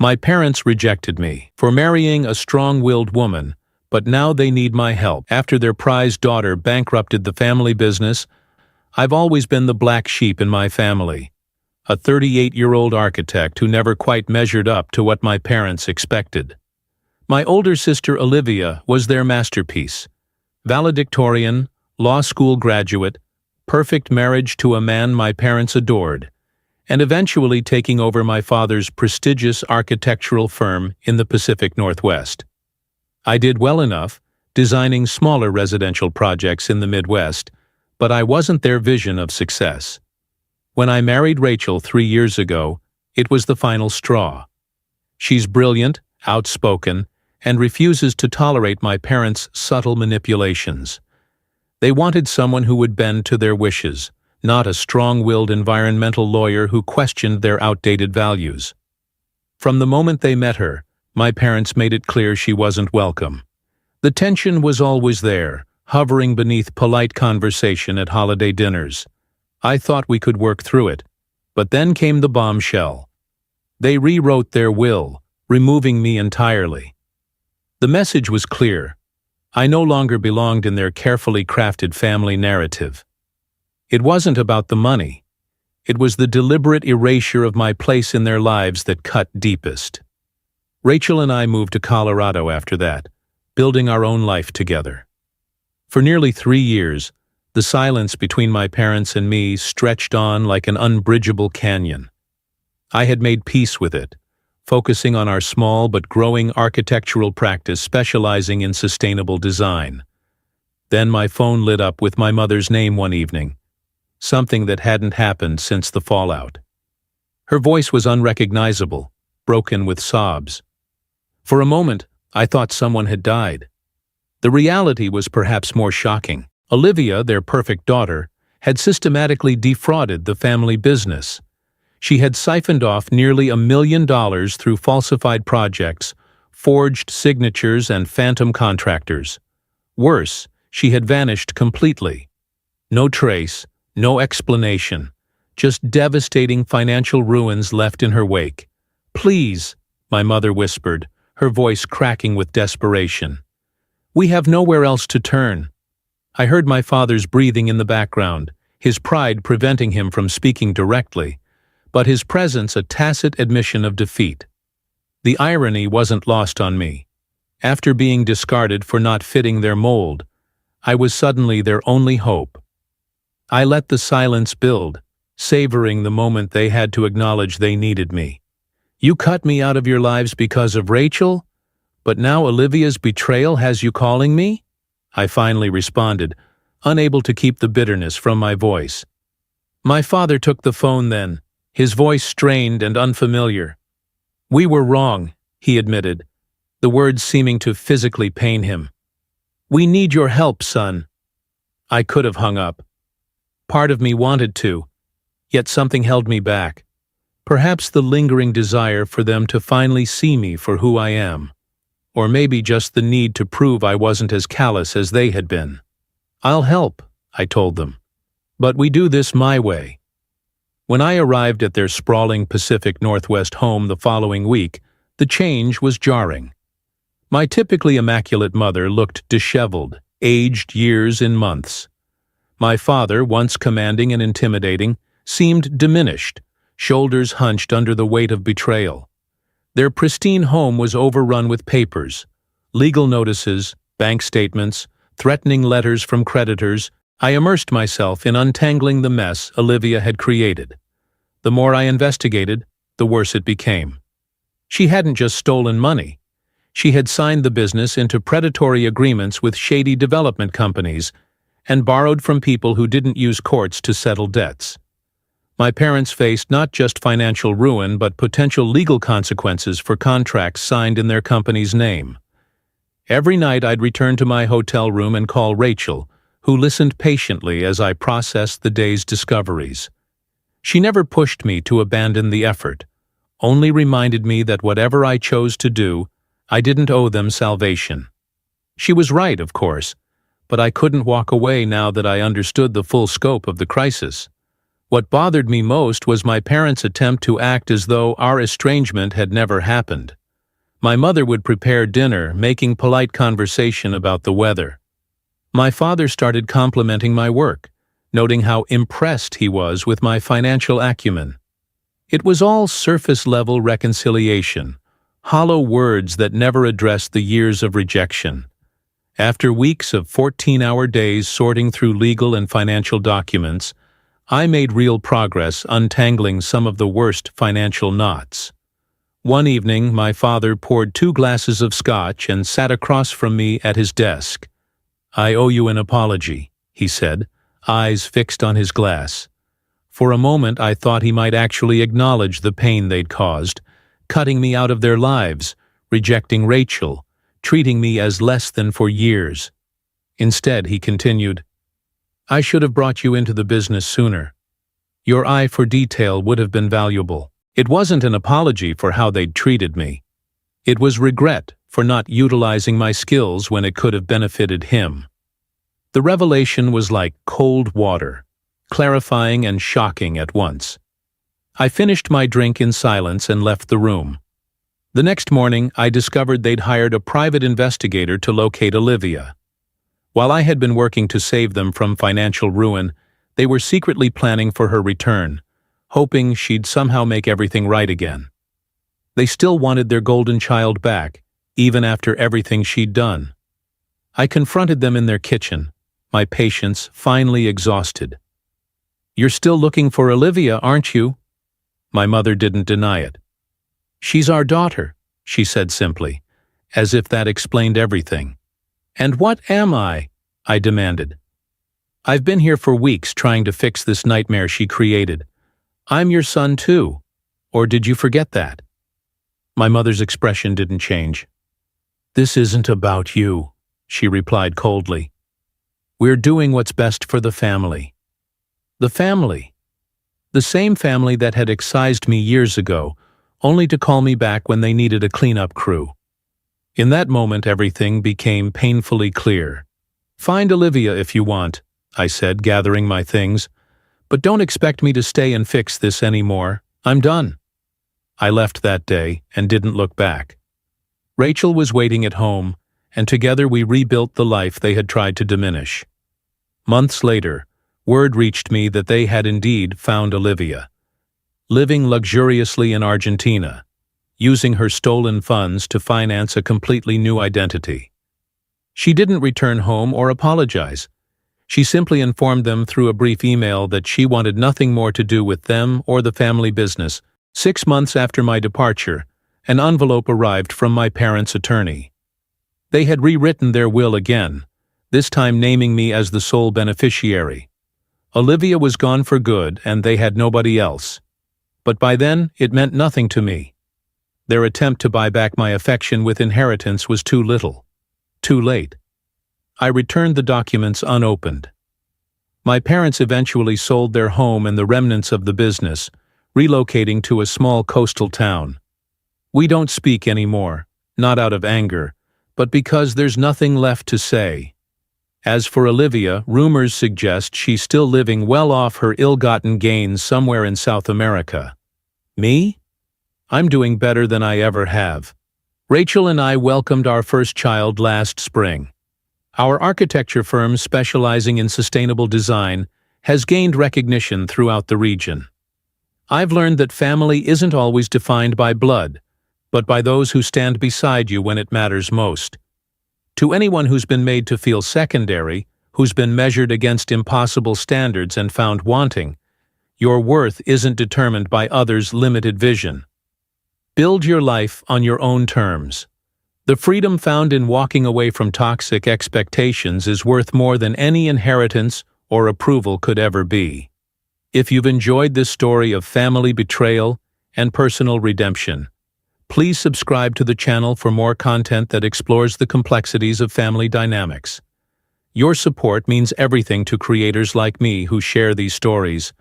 My parents rejected me for marrying a strong-willed woman, but now they need my help. After their prized daughter bankrupted the family business, I've always been the black sheep in my family, a 38-year-old architect who never quite measured up to what my parents expected. My older sister Olivia was their masterpiece. Valedictorian, law school graduate, perfect marriage to a man my parents adored, and eventually taking over my father's prestigious architectural firm in the Pacific Northwest. I did well enough, designing smaller residential projects in the Midwest, but I wasn't their vision of success. When I married Rachel 3 years ago, it was the final straw. She's brilliant, outspoken, and refuses to tolerate my parents' subtle manipulations. They wanted someone who would bend to their wishes, not a strong-willed environmental lawyer who questioned their outdated values. From the moment they met her, my parents made it clear she wasn't welcome. The tension was always there, hovering beneath polite conversation at holiday dinners. I thought we could work through it, but then came the bombshell. They rewrote their will, removing me entirely. The message was clear. I no longer belonged in their carefully crafted family narrative. It wasn't about the money. It was the deliberate erasure of my place in their lives that cut deepest. Rachel and I moved to Colorado after that, building our own life together. For nearly 3 years, the silence between my parents and me stretched on like an unbridgeable canyon. I had made peace with it, focusing on our small but growing architectural practice specializing in sustainable design. Then my phone lit up with my mother's name one evening, something that hadn't happened since the fallout. Her voice was unrecognizable, broken with sobs. For a moment, I thought someone had died. The reality was perhaps more shocking. Olivia, their perfect daughter, had systematically defrauded the family business. She had siphoned off nearly $1 million through falsified projects, forged signatures, and phantom contractors. Worse, she had vanished completely. No trace, no explanation, just devastating financial ruins left in her wake. "Please," my mother whispered, her voice cracking with desperation. "We have nowhere else to turn." I heard my father's breathing in the background, his pride preventing him from speaking directly, but his presence a tacit admission of defeat. The irony wasn't lost on me. After being discarded for not fitting their mold, I was suddenly their only hope. I let the silence build, savoring the moment they had to acknowledge they needed me. "You cut me out of your lives because of Rachel? But now Olivia's betrayal has you calling me?" I finally responded, unable to keep the bitterness from my voice. My father took the phone then, his voice strained and unfamiliar. "We were wrong," he admitted, the words seeming to physically pain him. "We need your help, son." I could have hung up. Part of me wanted to, yet something held me back. Perhaps the lingering desire for them to finally see me for who I am. Or maybe just the need to prove I wasn't as callous as they had been. "I'll help," I told them. "But we do this my way." When I arrived at their sprawling Pacific Northwest home the following week, the change was jarring. My typically immaculate mother looked disheveled, aged years in months. My father, once commanding and intimidating, seemed diminished, shoulders hunched under the weight of betrayal. Their pristine home was overrun with papers, legal notices, bank statements, threatening letters from creditors. I immersed myself in untangling the mess Olivia had created. The more I investigated, the worse it became. She hadn't just stolen money. She had signed the business into predatory agreements with shady development companies and borrowed from people who didn't use courts to settle debts. My parents faced not just financial ruin but potential legal consequences for contracts signed in their company's name. Every night I'd return to my hotel room and call Rachel, who listened patiently as I processed the day's discoveries. She never pushed me to abandon the effort, only reminded me that whatever I chose to do, I didn't owe them salvation. She was right, of course, but I couldn't walk away now that I understood the full scope of the crisis. What bothered me most was my parents' attempt to act as though our estrangement had never happened. My mother would prepare dinner, making polite conversation about the weather. My father started complimenting my work, noting how impressed he was with my financial acumen. It was all surface-level reconciliation, hollow words that never addressed the years of rejection. After weeks of 14-hour days sorting through legal and financial documents, I made real progress untangling some of the worst financial knots. One evening, my father poured 2 glasses of scotch and sat across from me at his desk. "I owe you an apology," he said, eyes fixed on his glass. For a moment I thought he might actually acknowledge the pain they'd caused, cutting me out of their lives, rejecting Rachel, treating me as less than for years. Instead, he continued, "I should have brought you into the business sooner. Your eye for detail would have been valuable." It wasn't an apology for how they'd treated me. It was regret for not utilizing my skills when it could have benefited him. The revelation was like cold water, clarifying and shocking at once. I finished my drink in silence and left the room. The next morning, I discovered they'd hired a private investigator to locate Olivia. While I had been working to save them from financial ruin, they were secretly planning for her return, hoping she'd somehow make everything right again. They still wanted their golden child back, even after everything she'd done. I confronted them in their kitchen, my patience finally exhausted. "You're still looking for Olivia, aren't you?" My mother didn't deny it. "She's our daughter," she said simply, as if that explained everything. "And what am I?" I demanded. "I've been here for weeks trying to fix this nightmare she created. I'm your son too. Or did you forget that?" My mother's expression didn't change. "This isn't about you," she replied coldly. "We're doing what's best for the family." The family. The same family that had excised me years ago, only to call me back when they needed a cleanup crew. In that moment, everything became painfully clear. "Find Olivia if you want," I said, gathering my things. "But don't expect me to stay and fix this anymore. I'm done." I left that day and didn't look back. Rachel was waiting at home, and together we rebuilt the life they had tried to diminish. Months later, word reached me that they had indeed found Olivia, living luxuriously in Argentina, using her stolen funds to finance a completely new identity. She didn't return home or apologize. She simply informed them through a brief email that she wanted nothing more to do with them or the family business. 6 months after my departure, an envelope arrived from my parents' attorney. They had rewritten their will again, this time naming me as the sole beneficiary. Olivia was gone for good, and they had nobody else. But by then, it meant nothing to me. Their attempt to buy back my affection with inheritance was too little. Too late. I returned the documents unopened. My parents eventually sold their home and the remnants of the business, relocating to a small coastal town. We don't speak anymore, not out of anger, but because there's nothing left to say. As for Olivia, rumors suggest she's still living well off her ill-gotten gains somewhere in South America. Me? I'm doing better than I ever have. Rachel and I welcomed our first child last spring. Our architecture firm, specializing in sustainable design, has gained recognition throughout the region. I've learned that family isn't always defined by blood, but by those who stand beside you when it matters most. To anyone who's been made to feel secondary, who's been measured against impossible standards and found wanting, your worth isn't determined by others' limited vision. Build your life on your own terms. The freedom found in walking away from toxic expectations is worth more than any inheritance or approval could ever be. If you've enjoyed this story of family betrayal and personal redemption, please subscribe to the channel for more content that explores the complexities of family dynamics. Your support means everything to creators like me who share these stories,